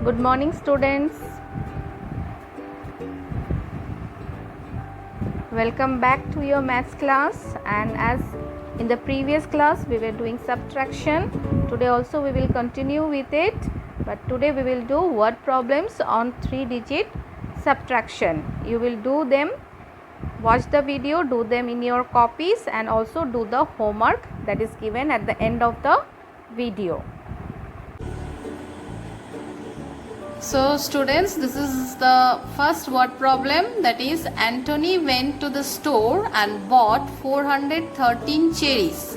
Good morning, students. Welcome back to your maths class. And as in the previous class we were doing subtraction, today also we will continue with it. But today we will do word problems on 3-digit subtraction. You will do them, watch the video, do them in your copies, and also do the homework that is given at the end of the video. So students, this is the first word problem, that is Anthony went to the store and bought 413 cherries.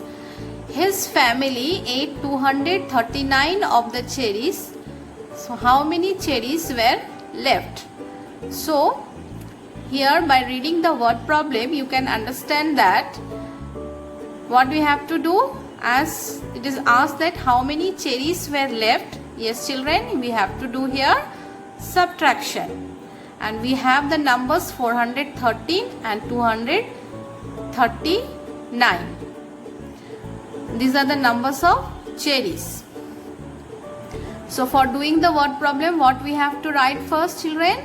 His family ate 239 of the cherries. So how many cherries were left? So here by reading the word problem you can understand that what we have to do, as it is asked that how many cherries were left. Yes children, we have to do here subtraction, and we have the numbers 413 and 239. These are the numbers of cherries. So for doing the word problem, what we have to write first children?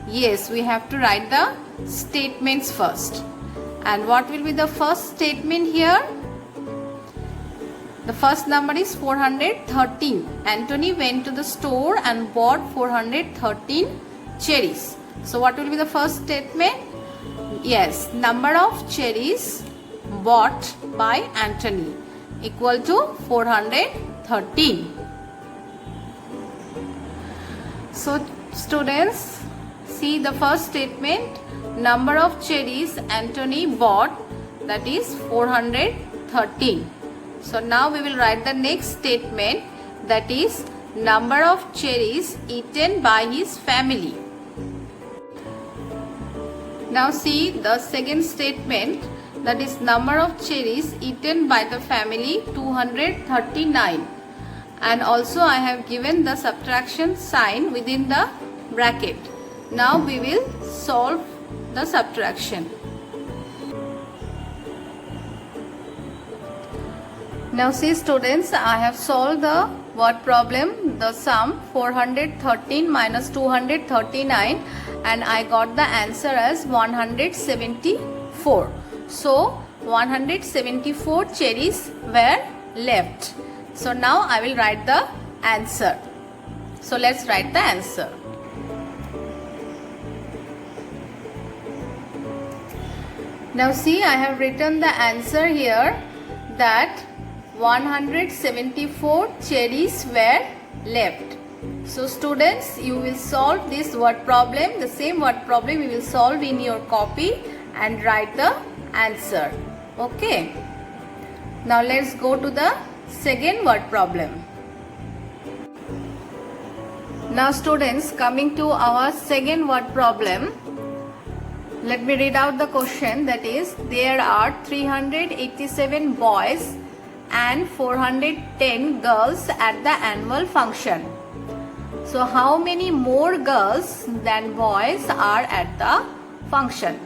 Yes, we have to write the statements first. And what will be the first statement here? The first number is 413. Anthony went to the store and bought 413 cherries. So what will be the first statement? Yes, number of cherries bought by Anthony equal to 413. So students, see the first statement, number of cherries Anthony bought, that is 413. So now we will write the next statement, that is number of cherries eaten by his family. Now see the second statement, that is number of cherries eaten by the family 239, and also I have given the subtraction sign within the bracket. Now we will solve the subtraction. Now see students, I have solved the word problem, the sum 413 minus 239, and I got the answer as 174. So 174 cherries were left. So now I will write the answer. So let's write the answer. Now see, I have written the answer here, that 174 cherries were left. So students, you will solve this word problem, the same word problem you will solve in your copy and write the answer. Okay. Now let's go to the second word problem. Now students, coming to our second word problem, let me read out the question, that is there are 387 boys and 410 girls at the annual function. So how many more girls than boys are at the function?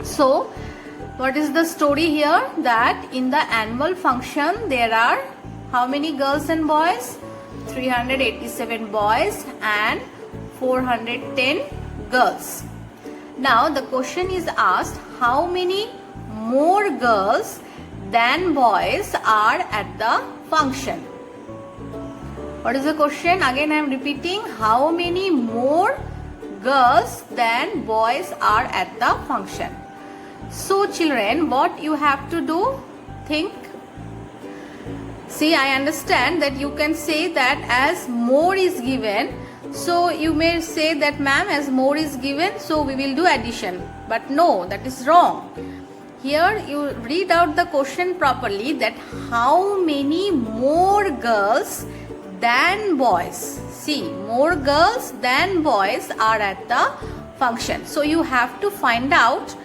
So what is the story here, that in the annual function there are how many girls and boys? 387 boys and 410 girls. Now the question is asked, how many more girls than boys are at the function? What is the question? Again I am repeating, how many more girls than boys are at the function? So children, what you have to do, think. See, I understand that you can say that as more is given, so you may say that ma'am, as more is given, so we will do addition. But no, that is wrong. Here you read out the question properly, that how many more girls than boys. See, more girls than boys are at the function. So you have to find out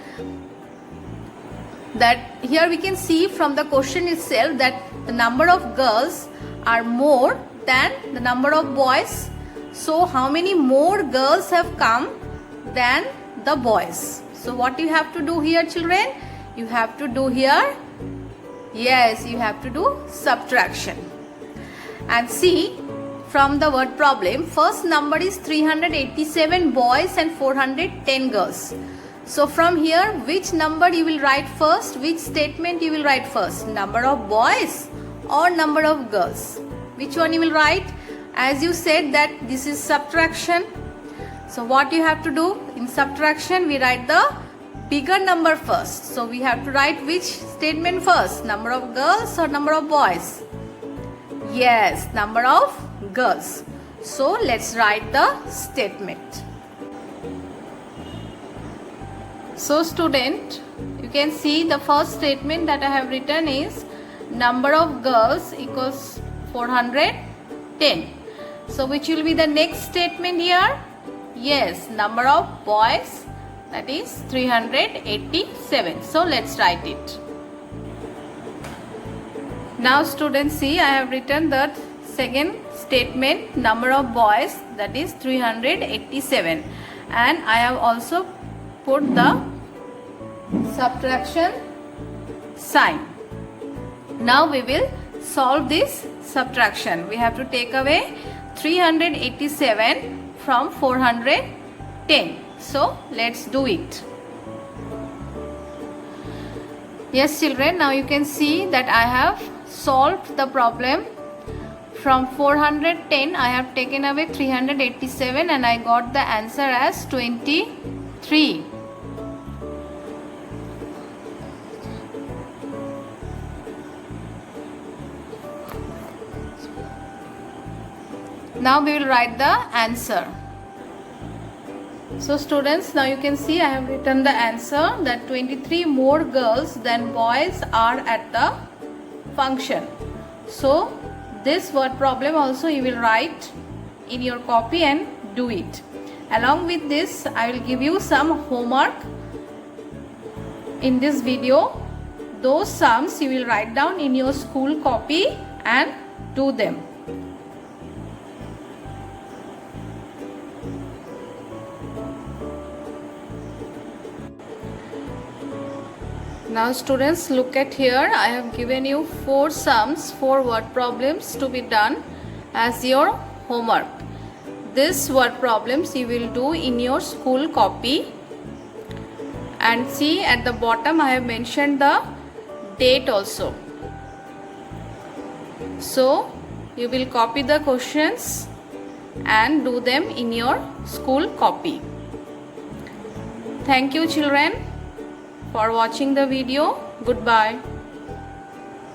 that, here we can see from the question itself that the number of girls are more than the number of boys. So how many more girls have come than the boys? So what you have to do here children? You have to do here, yes, you have to do subtraction. And see, from the word problem. First number is 387 boys and 410 girls. So from here, which number you will write first? Which statement you will write first? Number of boys or number of girls? Which one you will write? As you said that this is subtraction. So what you have to do? In subtraction, we write the bigger number first. So we have to write which statement first? Number of girls or number of boys? Yes, number of girls. So let's write the statement. So student, you can see the first statement that I have written is number of girls equals 410. So which will be the next statement here? Yes, number of boys, that is 387. So let's write it. Now students, see, I have written the second statement, number of boys, that is 387, and I have also put the subtraction sign. Now we will solve this subtraction. We have to take away 387 from 410. So let's do it. Yes children, now you can see that I have solved the problem. From 410 I have taken away 387 and I got the answer as 23. Now we will write the answer. So students, now you can see I have written the answer that 23 more girls than boys are at the function. So this word problem also you will write in your copy and do it. Along with this, I will give you some homework in this video. Those sums you will write down in your school copy and do them. Now students, look at here. I have given you 4 sums, 4 word problems to be done as your homework. This word problems you will do in your school copy. And see, at the bottom I have mentioned the date also. So you will copy the questions and do them in your school copy. Thank you children for watching the video. Goodbye.